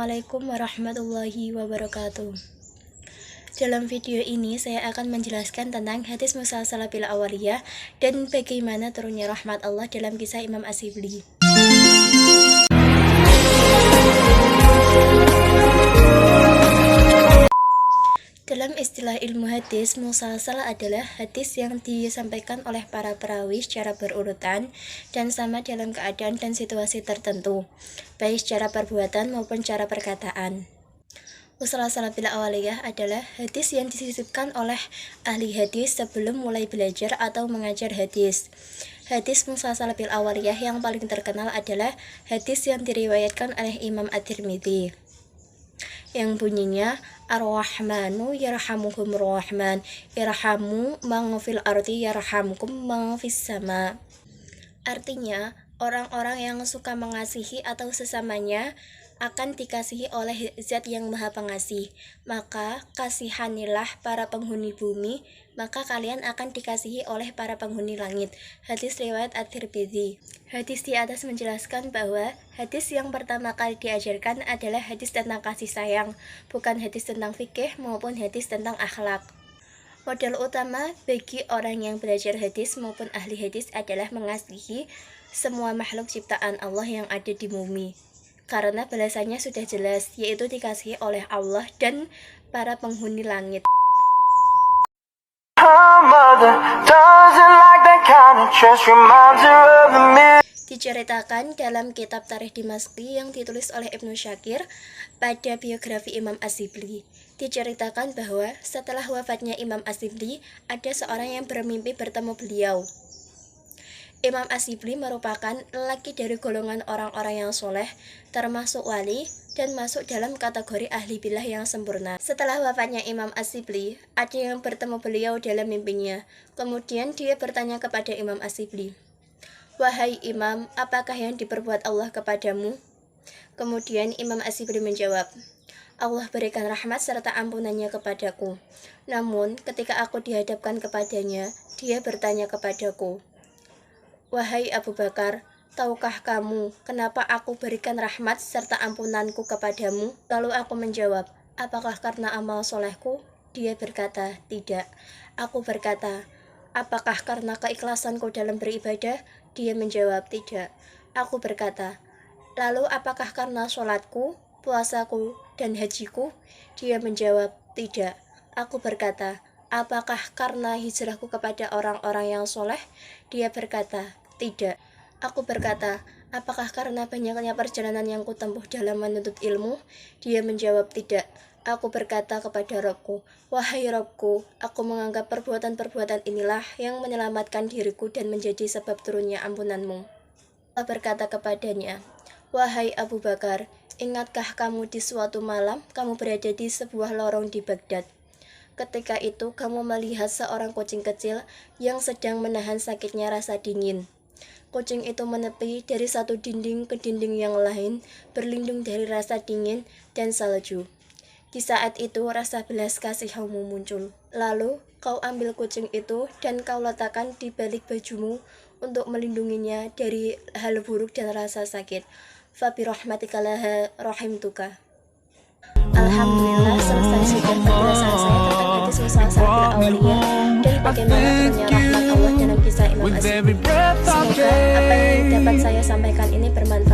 Assalamualaikum warahmatullahi wabarakatuh. Dalam video ini saya akan menjelaskan tentang hadis musalsalah bil awaliyah dan bagaimana turunnya rahmat Allah dalam kisah Imam Asyibli. Dalam istilah ilmu hadis, musalsal adalah hadis yang disampaikan oleh para perawi secara berurutan dan sama dalam keadaan dan situasi tertentu, baik secara perbuatan maupun cara perkataan. Musalsal bil awaliyah adalah hadis yang disisipkan oleh ahli hadis sebelum mulai belajar atau mengajar hadis. Hadis musalsal bil awaliyah yang paling terkenal adalah hadis yang diriwayatkan oleh Imam At-Tirmidzi, yang bunyinya Ar-Rahmanu yarhamuhumur Rahman, irhamu man fil ardi yarhamkum man fis sama. Artinya, orang-orang yang suka mengasihi atau sesamanya akan dikasihi oleh Zat yang Maha Pengasih. Maka kasihanilah para penghuni bumi, maka kalian akan dikasihi oleh para penghuni langit. Hadis riwayat At-Tirmidzi. Hadis di atas menjelaskan bahwa hadis yang pertama kali diajarkan adalah hadis tentang kasih sayang, bukan hadis tentang fikih maupun hadis tentang akhlak. Modal utama bagi orang yang belajar hadis maupun ahli hadis adalah mengasihi semua makhluk ciptaan Allah yang ada di bumi, karena balasannya sudah jelas, yaitu dikasihi oleh Allah dan para penghuni langit. Diceritakan dalam kitab Tarikh Dimashqi yang ditulis oleh Ibnu Syakir pada biografi Imam Asyibli. Diceritakan bahwa setelah wafatnya Imam Asyibli, ada seorang yang bermimpi bertemu beliau. Imam Asyibli merupakan lelaki dari golongan orang-orang yang soleh, termasuk wali, dan masuk dalam kategori ahli billah yang sempurna. Setelah wafatnya Imam Asyibli, ada yang bertemu beliau dalam mimpinya. Kemudian dia bertanya kepada Imam Asyibli, "Wahai Imam, apakah yang diperbuat Allah kepadamu?" Kemudian Imam Asyibli menjawab, "Allah berikan rahmat serta ampunannya kepadaku. Namun ketika aku dihadapkan kepadanya, dia bertanya kepadaku, 'Wahai Abu Bakar, tahukah kamu kenapa aku berikan rahmat serta ampunanku kepadamu?' Lalu aku menjawab, 'Apakah karena amal solehku?' Dia berkata, 'Tidak.' Aku berkata, 'Apakah karena keikhlasanku dalam beribadah?' Dia menjawab, 'Tidak.' Aku berkata, 'Lalu apakah karena sholatku, puasaku, dan hajiku?' Dia menjawab, 'Tidak.' Aku berkata, 'Apakah karena hijrahku kepada orang-orang yang soleh?' Dia berkata, 'Tidak.' Aku berkata, 'Apakah karena banyaknya perjalanan yang kutempuh dalam menuntut ilmu?' Dia menjawab, 'Tidak.' Aku berkata kepada Robku, 'Wahai Robku, aku menganggap perbuatan-perbuatan inilah yang menyelamatkan diriku dan menjadi sebab turunnya ampunanmu.' Allah berkata kepadanya, 'Wahai Abu Bakar, ingatkah kamu di suatu malam kamu berada di sebuah lorong di Baghdad? Ketika itu kamu melihat seorang kucing kecil yang sedang menahan sakitnya rasa dingin. Kucing itu menepi dari satu dinding ke dinding yang lain, berlindung dari rasa dingin dan salju. Di saat itu rasa belas kasihanmu muncul. Lalu kau ambil kucing itu dan kau letakkan di balik bajumu untuk melindunginya dari hal buruk dan rasa sakit. Fabi rahmatika laha rahimtuka.' Alhamdulillah, selesai sudah penjelasan saya tentang hadis musalsal bil awaliyah dan bagaimana turunnya rahmat Allah dalam kisah Imam Asyibli. Semoga apa yang dapat saya sampaikan ini bermanfaat